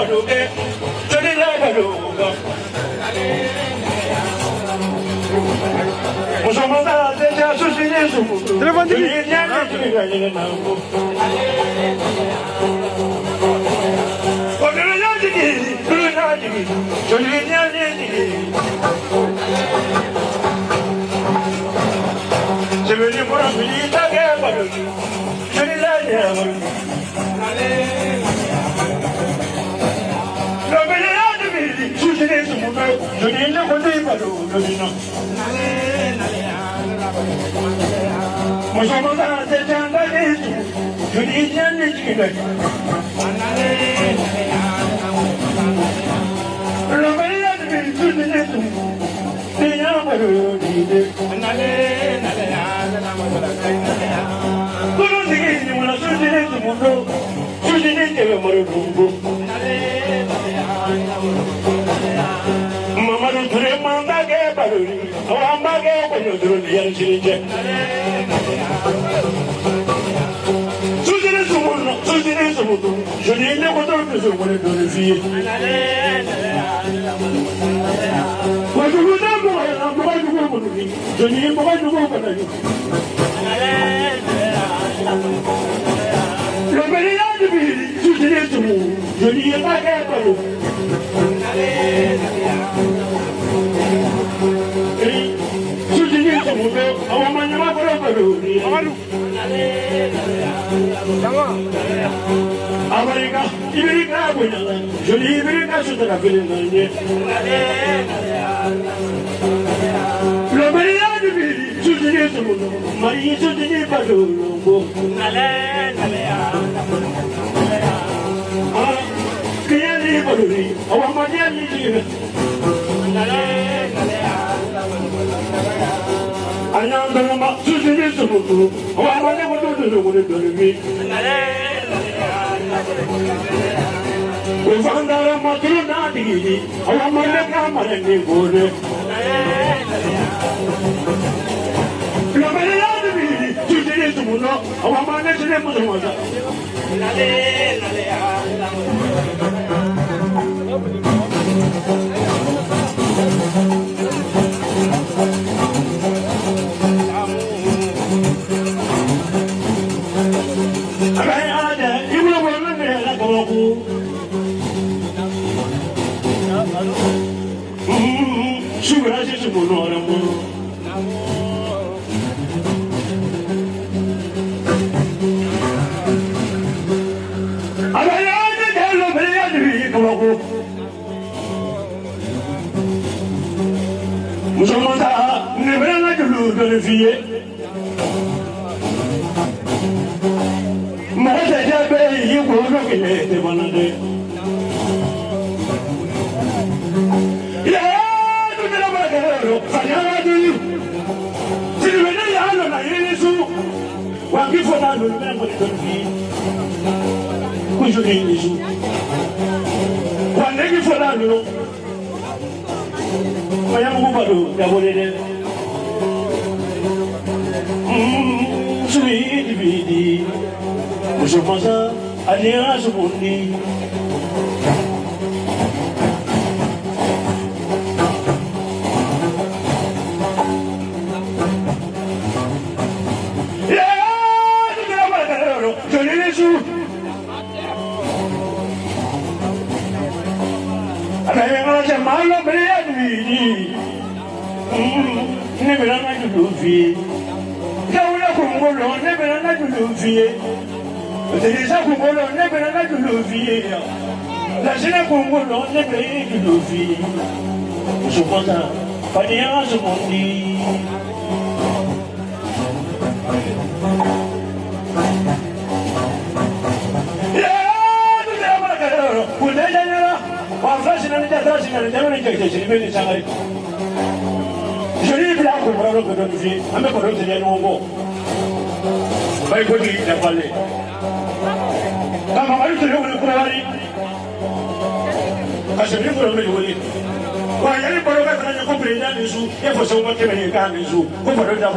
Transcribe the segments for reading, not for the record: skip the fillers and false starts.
baluke, jodi la baluka. Musomasa teja susine sumu. Telefon Jodi dili. nyane jiga jiga nambu. Kodelo nyajigi, kulu nyajigi, jodi nyane jigi. Sebeli mora bili tage baluke, jodi la nyane. Mamadu Ture Mandage Baruri, Awambage, when you do the Yanchilic. Susan is a woman, Susan is a woman, Julie never does the one to the field. What do you know? I'm going to go to me. Julie, I'm going to go to you. Susan is a woman, Julie, I'm going to America, Iberica, Jolie Iberica, Sutra Finland. Romaria, Susan, Marie Susan, Padu, Kiani Baduri, our Madian. I know the number Susan is a book. Oh, I never do the one to me. We found out a Maturana, our Manaka, and they would. Susan is a woman, our Manaka, Musomata, never like a little fee. Mother, you will not be late one day. Yeah, to get over I do you. One before that, remember the fee. Who's your English? One day before that, you know. I am Mubadu, the Bolide. Sweet Bidi, Musumasa, Adia Subundi. Malo Briadi, never like to do fee. Yauna Kumolo, never like to do fee. But there is a Kumolo, never like to do fee. Lasina Kumolo, never like to do fee. Supposa, Pania Sumondi. Je l'ai vu là pour le de notre vie, à me connaître les nouveaux. Bah, il faut dire qu'il a parlé. Quand on va lui dire que le aller, parce que lui, pour le dire, quand il y a les paroles qui ont compris les sous, il faut savoir que les gars les sous, pour le dire.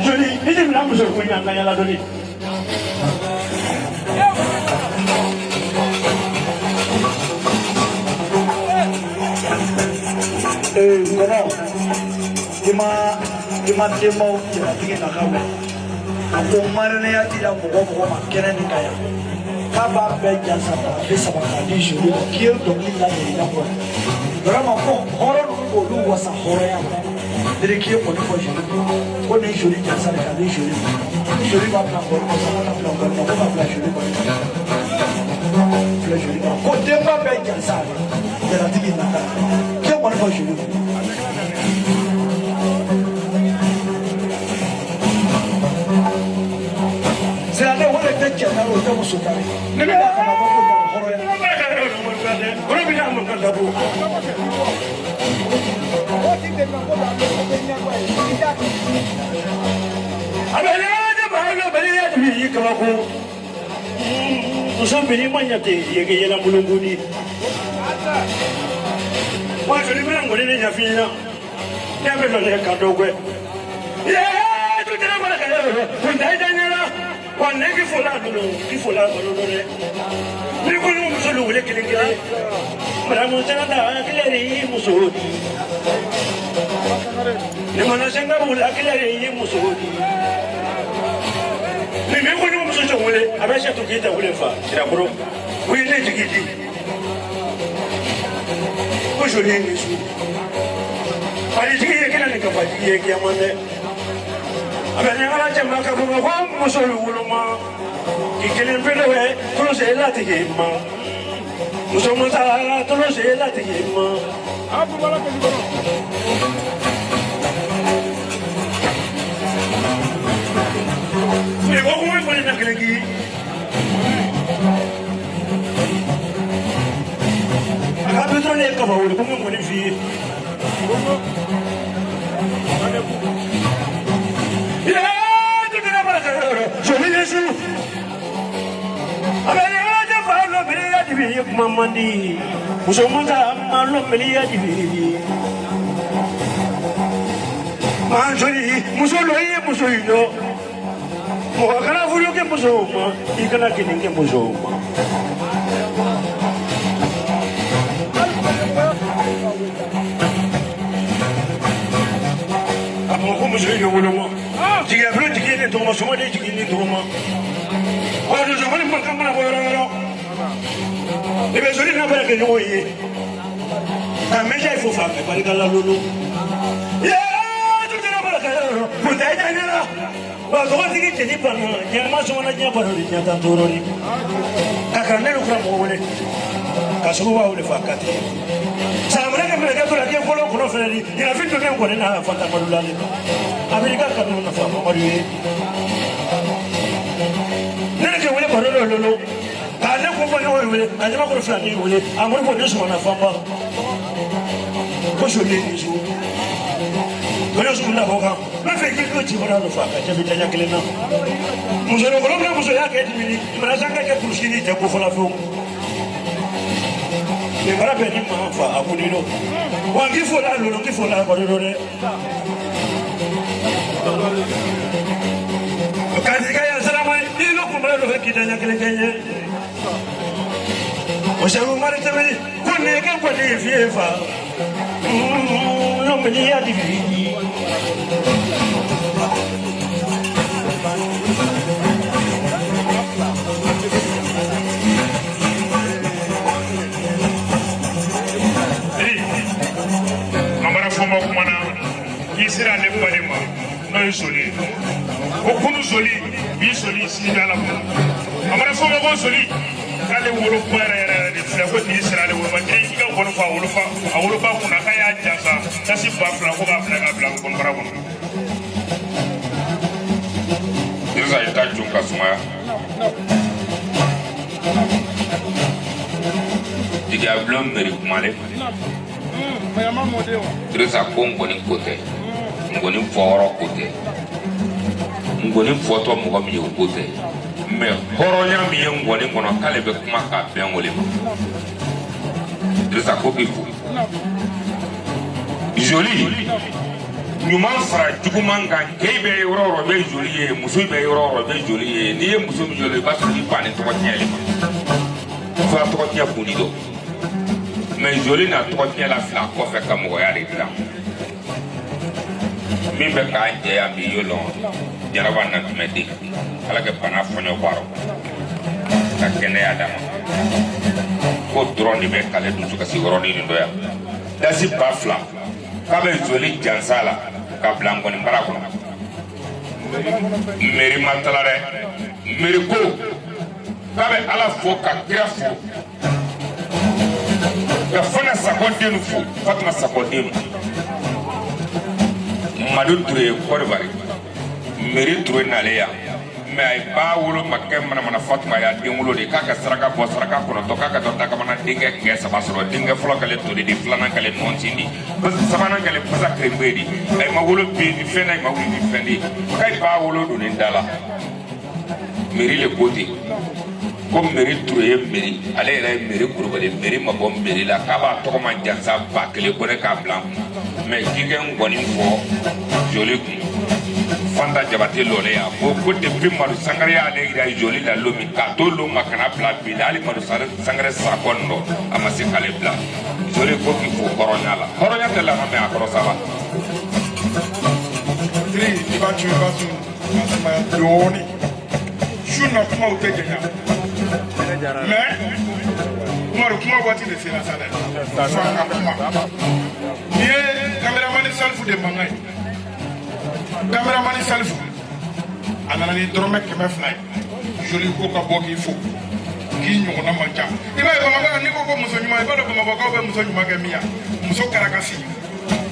Je dis, il est là pour se couiller en gagnant la donnée. Comment il m'a demandé la tigi na kawe. A ko marine ya tira mɔgɔ ma kɛnɛ ni ka yan. K'a b'a bɛɛ jansa ta a bɛ saba k'a di joli ma k'i ye dɔnkili la ɲininka bɔ. Vraiment ko hɔrɔn ninnu k'olu wasa hɔrɔnya ma. Dere k'i ye kɔni fɔ joli ma ko nin joli jansa de ka di joli ma. Joli b'a bila kɔni ma sama na bila kɔni ma ko ka bila joli kɔni ma. Filɛ joli ma ko denba bɛɛ jansa de jalatigi na ka k'i ye kɔni fɔ joli ma. C'est la loi de Dieu qui a été au Soudan. Ne me pas faire beaucoup de Wanegi fola dulu, ki fola dulu dulu. Ni kuni musuh wule kiri-kiri. Meramu senada kileri musuh. Ni mana senga wula kileri musuh. Ni kuni musuh wule, abisya tu kita wule fa. Tidak perlu. Wule jigiti. Musuh ni musuh. Hari jigi kena ni kapai jigi kiamane. Abang ala jemaah kabung awam musuh ulama, kikilin pedawe terus elat hima, musuh masalah terus elat hima. Apa malah begitu? Ni kau kau boleh nak lagi? Apa betul ni kau bawa? Kau mau boleh fi? Mamandi, musuh malu melihat diri. Mansuri, musuh loye musuh itu. Muka kana fulu ke musuh ma, ikana kini ke musuh ma. Apa musuh itu ulama? Jika belum jika ini tu semua dia jika ini tu ma. Kalau zaman ini makan mana boleh. Les besoins n'a pas que nous voyons. Mais il faut faire, parce que la loulou. Tout est là-bas, vous êtes là. Vous avez dit que tu pas là. Il y a un match où on a dit pas là, il y a tant de rôles. Quand on est au flambeau, quand on va au faire ça me regarde, me regarde, la gueule, qu'on a fait. Il a fait tout le monde qu'on a fait à Malula. Américain, quand on a fait à Malula. N'est-ce que vous voulez parler de l'eau? Kalau kumpulan orang ini, ada macam orang ni boleh, amor pun dia semua nak faham. Kau sulit ni semua. Kalau semua nak faham, macam kita cuma nak faham. Jadi tanya kelena. Musuh orang mana musuh ya kita ni, merasa kita kursi ni jago falafel. Lepas apa ni faham aku ni lo. Wang kifola lo, kifola kau lo le. Kalau kaya selama ini lo kumpulan lo kita tanya kelena. Osamu mari tebe kone ke kone fiefa no me dia dividi amara foma kumana isira ne balema no isoli okunu soli bi soli sidala amara foma ko soli kale wolo bare de fla ko ni sira de wolo ba ke ga wolo fa kuna kaya jasa tasi ba fla ko ba fla ga bla ko bara ko yesa ita junka suma diga blom meri kumale yesa ko ngoni kote ngoni foro kote ngoni foto mo ko mi kote mais horonya mi ye ngoni kono kale be kuma ka ben wole ma desa ko bi fu joli nyuma fara juguman kan kebe yororo be joli ye muso be yororo be joli ye ni ye muso mi joli ba so ni pani to ko nyele ma fa to ko nya funi do mais joli na tɔgɔ la fila kɔfɛ ka mɔgɔya de dilan min bɛ k'an jɛ yan bi yo lɔn jaraba na tɛmɛ den ala kɛ bana fɔɲɔ baro ka kɛnɛya d'a ma ko dɔrɔn de bɛ k'ale dusu kasi yɔrɔnin nin dɔ yan dasi ba fila k'a bɛ joli jansa la ka bila nkɔni bara kɔnɔ meri ma tala dɛ meri ko k'a bɛ ala fo ka kira fo ka fana sakɔden fo fatuma sakɔden Madu Touré Côte d'Ivoire meri Touré n'ale yan mais a ye ba wolo ma kɛ manamana Fatuma y'a den wolo de k'a ka saraka bɔ saraka kɔnɔntɔn k'a ka dɔ dakamana denkɛ kɛmɛ saba sɔrɔ denkɛ fɔlɔ kɛlen to de di filanan kɛlen nɔntin di sabanan kɛlen pasa kerembe di a ye ma wolo bi ni fɛn na ye ma wuli ni fɛn di k'a ye ba wolo don ne da la meri le ko ten ko meri Touré ye meri ale yɛrɛ ye meri Kulubali meri ma bɔ meri la k'a b'a tɔgɔ ma jansa ba kelen ko ne k'a bila mais k'i kɛ n gɔni fɔ joli kun Fanta Jabate lɔle ya ko depuis Madu Sangare y'ale yira joli la lomi k'a to lo ma kana bila bi la hali Madu Sangare sakɔ nin dɔ a ma se k'ale bila joli ko k'i fo hɔrɔnya la hɔrɔnya tɛ laban mɛ a kɔrɔ saba. Tiri i b'a tun i b'a tun masumaya dɔɔni su na kumaw tɛ janya mais Umaru kuma waati de sera sa dɛ fo an ka kuma ni ye caméraman Salifu de mankan ye caméraman Salifu a nana ni dɔrɔmɛ 200 ye joli ko ka bɔ k'i fo k'i ɲɔgɔnna man ca i b'a ye Bamakɔ n'i ko ko muso ɲuman i b'a dɔn Bamakɔkaw bɛ muso ɲuman kɛ min ya muso karakasi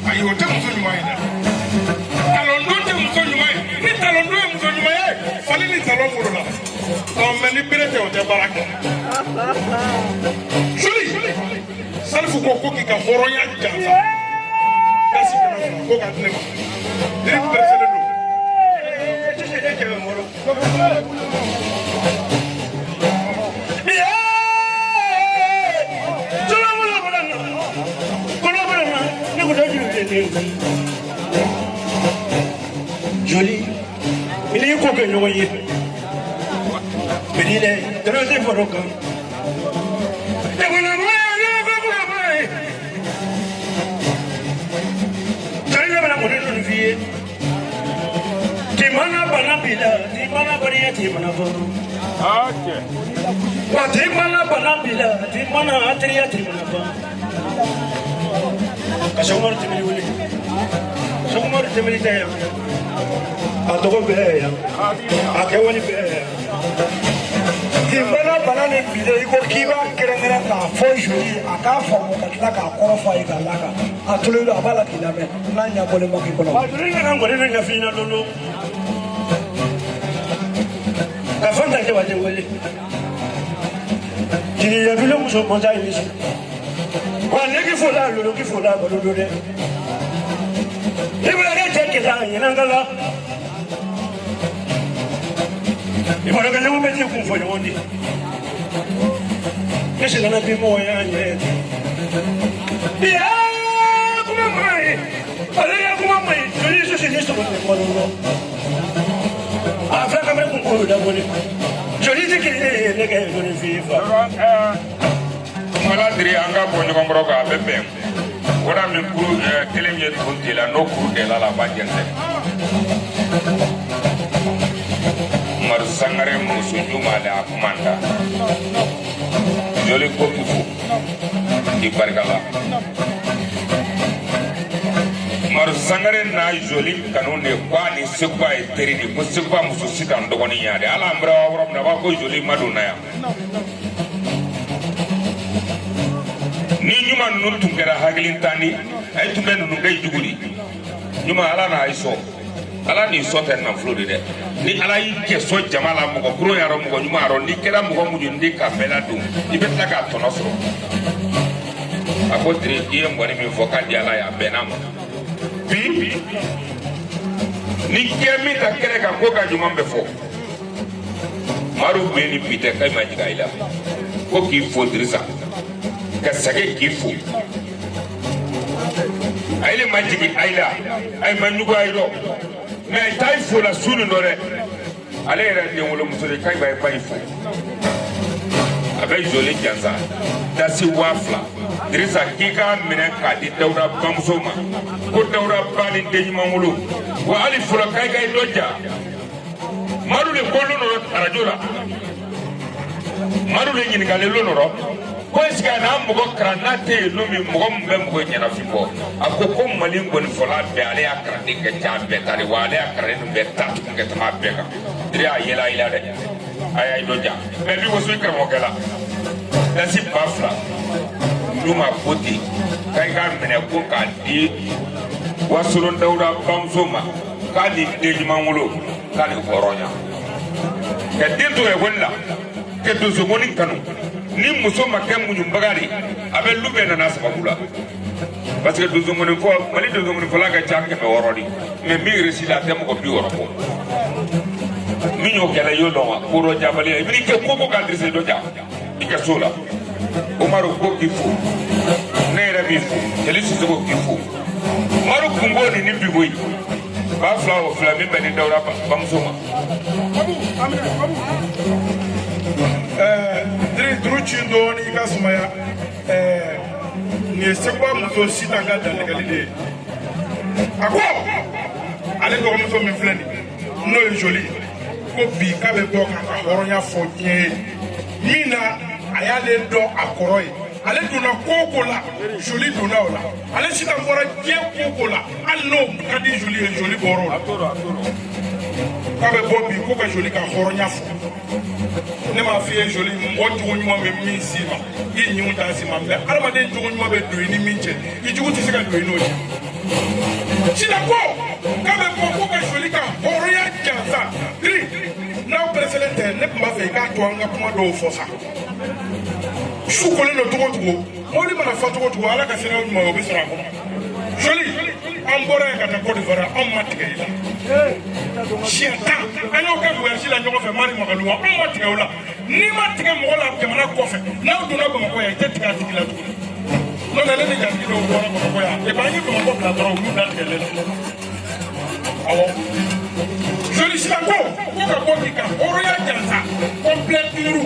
ayi o tɛ muso ɲuman ye dɛ talɔndon tɛ muso ɲuman ye ni talɔndon ye muso ɲuman ye fali ni talɔn wolola mais ni bere tɛ o tɛ baara kɛ joli Salifu ko k'i ka hɔrɔnya jansa kasi kana ko ka di ne ma ni presele do joli ini ko ke ɲɔgɔn ye bidile tɛrɛse fɔlɔ kan Timana bana bila, timana bariya timana foro. Okay. Wa timana bana bila, timana atriya timana foro. Kasumar timili wuli. Kasumar timili taya. Atogo beya. Akewani beya. Timana bana ni bila iko kiba kerengera ka fojuri akafa mukatila ka korofa ikalaka. Atulelo abala kilame. Nanya bole makikono. Atulelo ngangole ngafina lolo. La Fanta que va a llevar. Qui a vu le muso monter ici. Quand il faut là, le qu'il faut là, le donner. Il va arrêter que là, il y a un gars là. Il va regarder où mettre qu'on fait on dit. Mais c'est dans la vie moyen. Et ah, comment moi? Allez, comment moi? Je dis je suis juste pour le afin quand même qu'on le donne. Je dis que les gars ne vivent pas. Mala diri anga bonyo ngoro ka bebe. Wala mi kuru kelenye tunti la no kuru de la bajente. Madu Sangare musu juma la akumanda. Joli ko kufu. Di barkala. Madu Sangare na joli kanone kwa ni sekwa eteri ni ko sekwa musu sita ndogoni yade ala ambra wa na ba ko joli madu na ya ni nyuma nunu tungera hagilin tani ay tumbe nunu ngay juguli nyuma ala na iso ala ni so ten na flori de ni ala yi ke so jamala mo ko kuro yaro mo ko nyuma ro ni kera mo ko muju ndi ka mela dum ibeta ka tono so apotri die ngoni mi foka di ala ya benama bi ni kemi ta kere ka ko ka juma mbefo maru be ni pite kay majiga ila ko ki fodrisa ka sage ki fu aile majigi aila ay manyugo ayro me tay fu la sunu ndore ale era de wolo musore kay bay fu avec joli jansa dasi wafla dirisa kika minen ka di dawda bamsoma ko dawda bani deñmangulu wa ali fula kay kay doja maru le kollo no arajola maru le nyini gale lo no ko eska na mugo kranate no mi mugo mbe mugo nyana fibo akoko mali ngoni fola be ale akra dinga jambe tari wale akra no be tatu ngata mabeka diri ayela ila de ayay doja be bi wosu kramo kala dasi bafla numa poti kay ga mene ko ka di wasulun dawda bamsoma ka di dejumangulo ka di foronya ke dinto e wonna ke do zumoni kanu ni muso makɛ muɲubagari a bɛ lu bɛɛ nana sababu la parce que donsomoni fɔ mali donsomoni fɔla ka ca 600 di mais min réussi la a tɛ mɔgɔ 60 bɔ min y'o kɛlɛ y'o dɔn wa koro jabaliya i b'i kɛ ko ka dirisa dɔ ja i ka so la Umaru ko k'i fo ne yɛrɛ b'i fo Jeli Sisoko k'i fo Umaru kungo ni bibo yi ba fila o fila min bɛ ni Dawuda bamuso ma Druchindo ni kasumaya ni sekwa muso sita ga dalegalide ako ale ko muso min filɛ ni no ye joli ko bi ka bɛ bɔ ka hɔrɔnya fɔ diɲɛ min na a y'ale dɔn a kɔrɔ ye ale donna koko la joli donna o la ale sita bɔra diɲɛ koko la hali n'o ka di joli ye joli bɔra o la k'a bɛ bɔ bi ko ka joli ka hɔrɔnya fɔ ne m'a f'i ye joli mɔgɔ jogo ɲuman bɛ min s'i ma i ɲinw t'a s'i ma mɛ adamaden jogo ɲuman bɛ don i ni min cɛ i jugu tɛ se ka don i n'o cɛ sida ko k'a bɛ bɔ ko ka joli ka hɔrɔnya jansa diri n'aw pɛrɛsɛlen tɛ ne tun b'a fɛ i k'a to an ka kuma dɔw fɔ sa su kolen don cogo o cogo mɔbili mana fa cogo o cogo ala ka siraw ɲuman o bɛ sɔrɔ a kɔnɔ joli an bɔra yen ka taa Côte d'Ivoire anw ma tigɛ i la siɲɛ 10 an y'aw kɛ voyage la ɲɔgɔn fɛ Mali Magaluwa anw ma tigɛ o la n'i ma tigɛ mɔgɔ la jamana kɔfɛ n'aw donna Bamakɔ yan i tɛ tigɛ a tigi la tuguni n'o tɛ ne ni jatigi dɔw bɔra Bamakɔ yan et puis an ye Bamakɔ bila dɔrɔn olu datigɛlen don awɔ joli sisan ko ka bɔ k'i ka hɔrɔnya jansa complet 5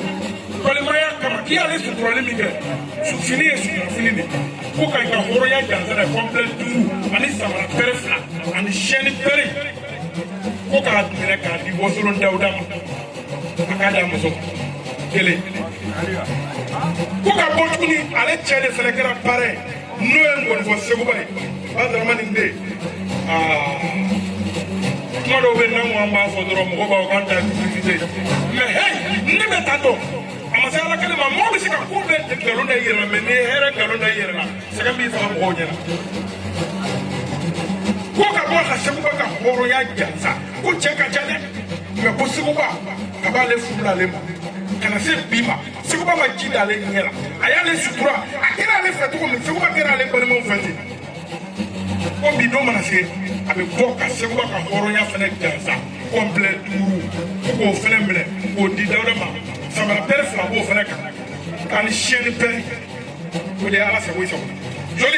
balimaya kama k'i y'ale suturali min kɛ fini ye suturafini de ko ka i ka hɔrɔnya jansa dɛ complet 5 ani samara pɛrɛ 2 ani chaîne pɛrɛ ko k'a minɛ k'a di Wasolon Dawuda ma a k'a di a muso ma 1 ko ka bɔ tuguni ale cɛ de fɛnɛ kɛra parrain n'o ye Ngɔnifɔ Seguba ye Bazaramani den kuma dɔw bɛ n'anw an b'a fɔ dɔrɔn mɔgɔw b'aw k'an ta ye publicité mais hey ne bɛ taa dɔn a ma se Ala kelen ma mɔgɔ bɛ se ka ko bɛɛ nkalon da i yɛrɛ la mais n'i ye hɛrɛ nkalon da i yɛrɛ la sɛgɛn b'i faga mɔgɔw ɲɛna ko ka bɔ ka Seguba ka hɔrɔnya jansa ko cɛ ka ca dɛ mais ko Seguba ka b'ale furula ale ma ka na se bi ma Seguba ma ji d'ale ɲɛ la a y'ale sutura a kɛra ale fɛ cogo min Seguba kɛra ale balimaw fɛ ten ko bi don mana se a bɛ bɔ ka Seguba ka hɔrɔnya fɛnɛ jansa complet 5 k'o fɛnɛ minɛ k'o di Dawuda ma samara pɛrɛ 2 b'o fɛnɛ kan k'ani chaîne pɛrɛ o de ye Ala sago i sago joli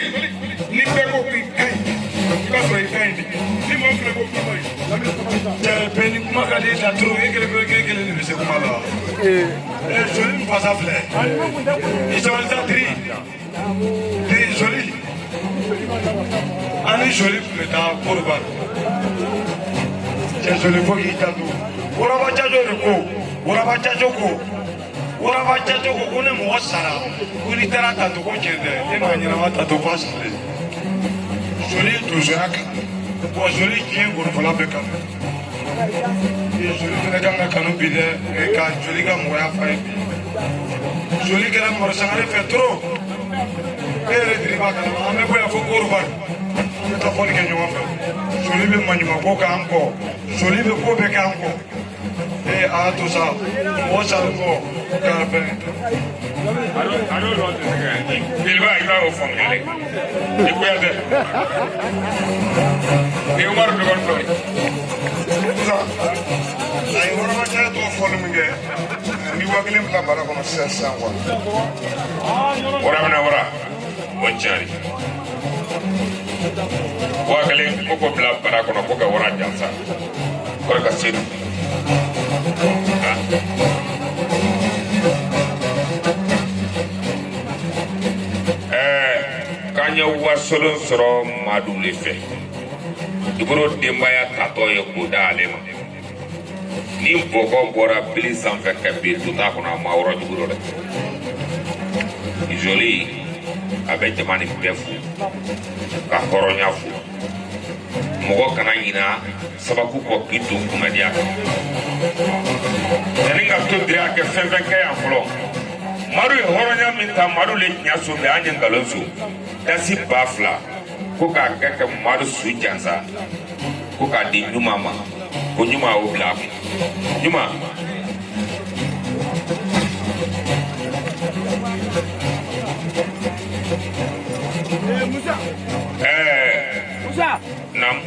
ni bɛɛ ko k'i ka ɲi i b'a sɔrɔ i ka ɲi de ni maa fɛnɛ ko kuma ye bɛɛ ni kuma ka di e la trop e kelen de bɛ se kuma la joli ni fasa filɛ i sabali sa diri joli ani joli tun bɛ taa Côte d'Ivoire cɛ joli fo k'i janto Woraba Cajo de ko Woraba Cajo ko ni mɔgɔ sara ko n'i taara tanto ko tiɲɛ tɛ e m'a ɲɛnama tanto f'a salen joli ye donsoya kan wa joli diɲɛ ngɔnifɔla bɛɛ kan joli fana kan ka kanu bi dɛ ka joli ka mɔgɔya fa ye bi joli kɛra Mɔrɔ Sangare fɛ trop e yɛrɛ diri b'a kalama an bɛ bɔ yan fo Côte d'Ivoire an bɛ taa fɔli kɛ ɲɔgɔn fɛ joli bɛ maɲumanko k'an kɔ joli bɛ ko bɛɛ k'an kɔ a y'a to sa mɔgɔ salen kɔ k'a fɛn jeliba i b'a o faamuyali i kuya tɛ ni Umaru dɔgɔnin dɔ ye sisan a ye Woraba Cajo tɔgɔ fɔli min kɛ ni 1000 bila bara kɔnɔ sisan quoi wara bɛna wara o cari 1000 ko ko bila bara kɔnɔ ko ka wara jansa kɔrɔ ka sedu wasolon sɔrɔ madu le fɛ Ibro denbaya tatɔ ye k'o da ale ma ni bɔgɔ bɔra bili sanfɛ ka bin tuta kɔnɔ a ma wɔrɔ jugu dɛ Joli a bɛ jama ni bɛɛ fo ka hɔrɔnya fo mɔgɔ kana ɲina sababu kɔ k'i to kunnadiya kan yanni ka to diri a kɛ fɛn fɛn kɛ yan fɔlɔ Madu ye hɔrɔnya min ta Madu le tiɲɛ so bɛ an ye nkalon so dasi 2000 ko k'a kɛ Madu su jansa ko k'a di ɲuman ma ko ɲuman y'o bila a kun ɲuman Musa. Nam.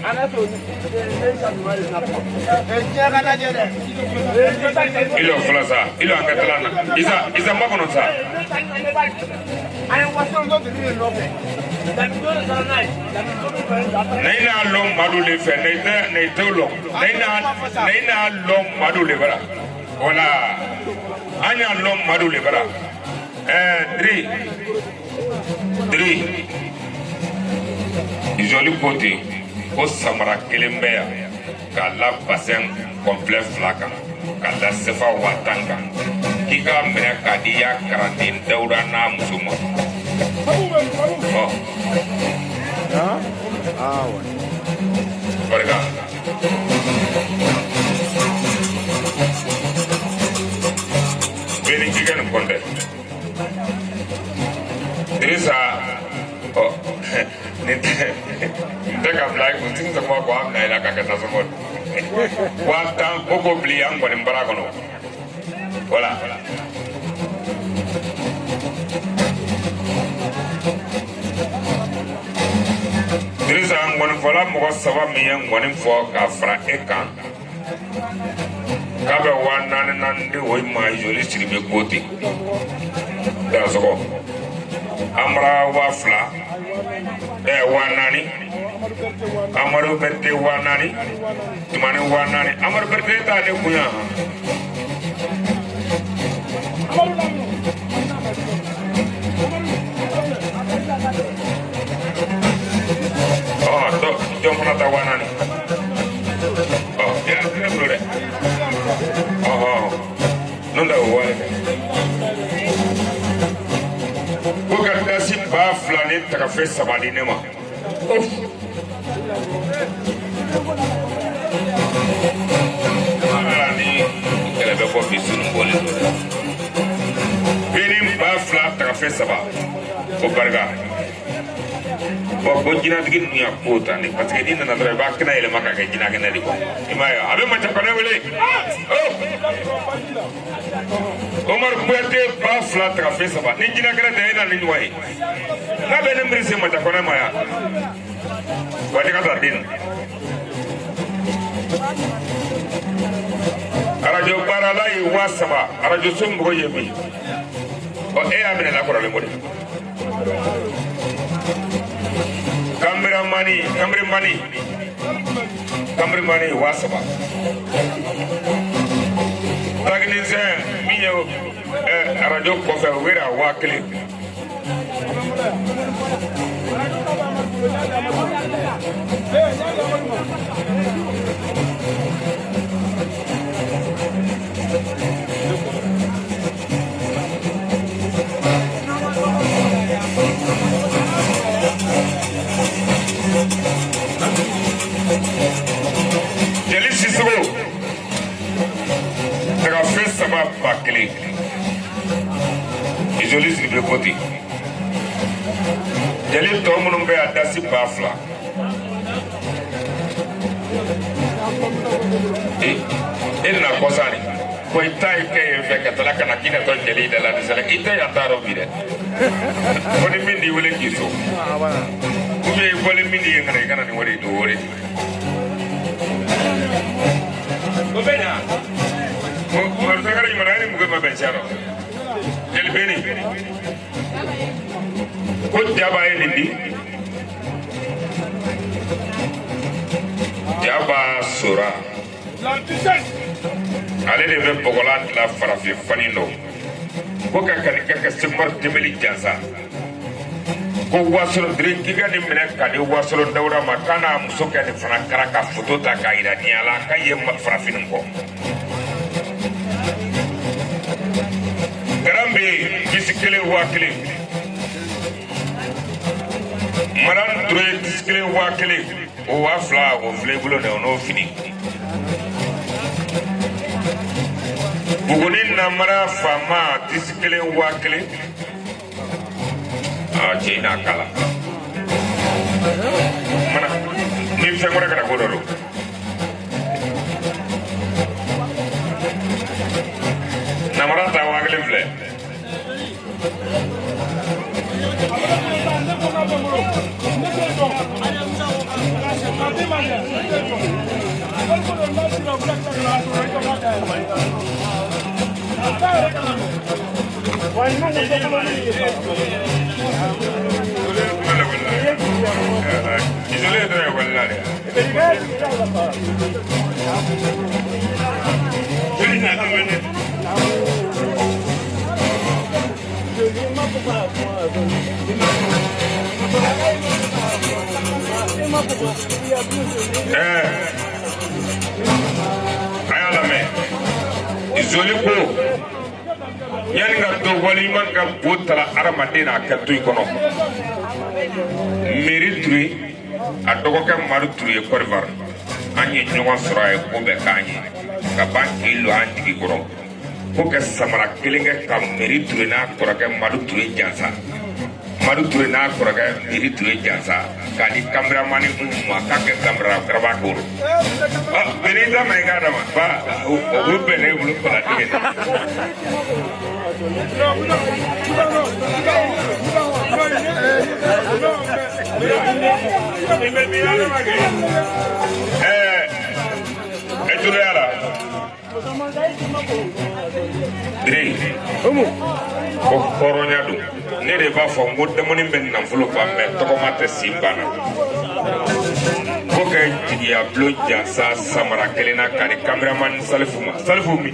Ilo flasa, ilo angatalana. Isa makono sa. Naina long madu le fe, naina long. Naina long madu le bara. Wala. Anya long madu le bara. 3 Joli côté au samara kelen bɛ yan k'a la bassin complet 2 kan k'a la sefa 10 kan k'i k'a minɛ k'a di ya karanden Dawuda n'a muso ma barika beni k'i kɛ nin kɔn dɛ Dirisa Nte ka bila ye kun ti sama ko an na ila ka kata somo watan koko bili an kɔni bara kɔnɔ voilà Dirisa an kɔni fɔla mɔgɔ 3 min ye kɔni fɔ k'a fara e kan k'a bɛ 4 de o ma Joli Sidibe Kote Dansɔgɔ Amara 2 1 Amadu Berte 1 Tumani 1 Amadu Berte ta de kunya Jom fana ta 1 ya blure nunda wale ko ka dasi 2 ni ta ka fe 3 ne ma ni kɛlɛ bɛ bɔ bi sunu bɔlen don bini 2 ta ka fe 3 o barika ko jinatigi ninnu y'a ko ta ni parce que n'i nana dɔrɔn i b'a kɛnɛ yɛlɛma ka kɛ jinakɛnɛ de kɔ i m'a ye a bɛ majakɔnɛ wele Omar Kuyate 2 ta ka fe 3 ni jinakɛnɛ tɛ e na ni ɲɔgɔn ye n'a bɛ ne miiri se majakɔnɛ ma yan waati ka taa den arajo baarala ye 3 arajo so mɔgɔ ye min e y'a minɛ lakɔrɔlen ko de Kamrimani 3 technicien min ye arajo kɔfɛ o wera 1000 Jeli Sissoco daga fɛn 3,000 Joli Sidibe Kote Jeli tɔ minnu bɛ a dasi 2000 e nana kɔsa ni ko i ta ye kɛ yen fɛ ka tila ka na k'i natɔ Jeli da la ni sɛlɛ i tɛ yan t'a dɔn bi dɛ ko ni min t'i wele k'i so ou bien i bɔlen min t'i ye kana i kana nin wari don o de o bɛ ɲa Marisakara ɲuman ni mugu ma bɛn cɛn Jeli Beni ko Jaba ye nin di Jaba Sora ale de bɛ bɔgɔlan dilan farafin fani dɔ ko ka kani kɛ ka Semar Dembeli jansa ko wasolo dire giga ni mena ka de wasolo dawra makana muso ka ni fana kara ka photo ta ka ira ni ala ka ye farafin ko garambe bisikele wakile maran Touré bisikele wakile o wafla o vle bulo ne ono fini buguni namara fama bisikele wakile China kala mana ni fengora kana godoro namara ta wagale vle Isolé de Guadalajara. Ayalame. Isolé ko. Yani nga to wali man ka botala aramadena ka to ikono Mairie Touré a dogo ka Maru Touré Côte d'Ivoire anye ɲɔgɔn sɔrɔ a ye ko bɛɛ k'an ye ka ban k'i lo an tigi kɔrɔ ko ka samara kelen kɛ ka Mairie Touré n'a kɔrɔkɛ Maru Touré jansa Maru Touré n'a kɔrɔkɛ Mairie Touré jansa k'a di caméraman ma k'a kɛ caméra garaba kɔrɔ bɛn'i da ma i k'a dama ba o bɛ bɛn ne bolo fala tigɛ Etuliala Dre ko horonya do ne de ba fo ngo demoni ben nafolo ba me to ma te simbana ko ke tiya bloja sa samara kelena kani cameraman salfumi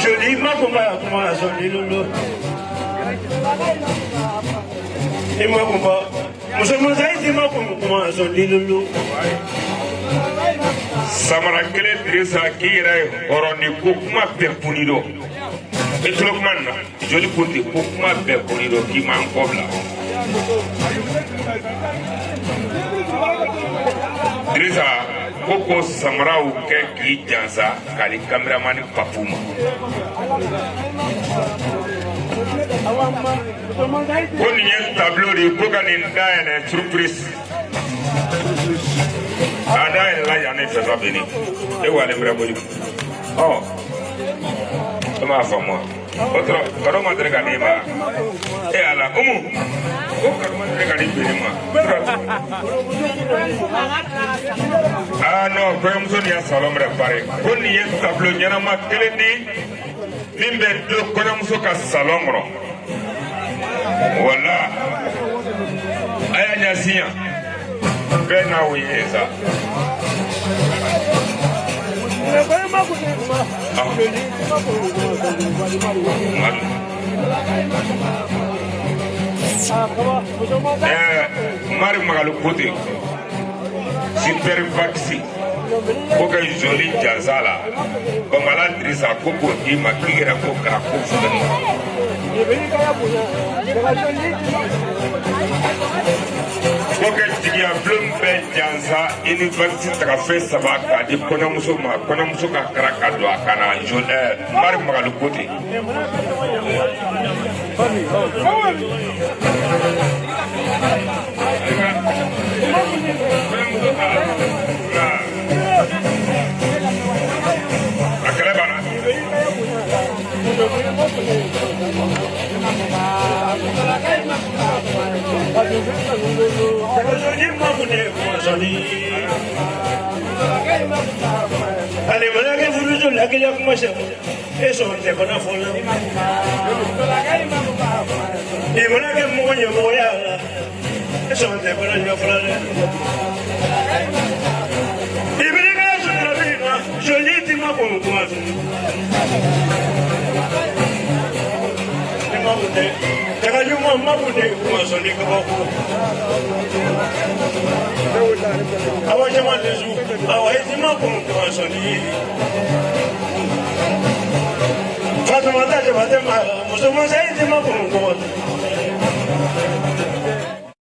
Joli ma kuma so lilo Ima kuma muso zaidi ma kuma so lilo samara kele dresa kira horoni ko kuma be punido etrokman na joli kunti ko kuma be punido ki man kobla dresa koko samara u ke ki jansa kali cameraman papuma Koni yen tableau de Kogani Ndaine surprise. Ada la yana fesa beni. E wale mraboli. Oh. Toma fa moi. Otro karo madre gani ma. E ala umu. O karo madre gani beni ma. Ah no, ko yam soni ya salom repare. Koni yen tableau nyana ma kelendi. Nimbe do ko yam so ka salom ro. Wala aya nyasinya bena uyeza mari magalu kote super vaccine Koka joli jazala Bamala drisa koko ima kira koka kufudani Koka tigia blumbe janza University takafe sabaka Di kona muso ka karaka doa kana joli mari magalu kote Allez, voilà que vous nous la gueule comme ça. Et son te connaît folle. Et voilà que mon yo moya. Et son te connaît yo folle. Et bien que je la vie, je lis dis-moi pour moi. bunde daga juma ma bunde kuma soni ka ba ko awa jama de su awa hizima kuma soni Fatuma ta jaba de ma muso mo sai hizima kuma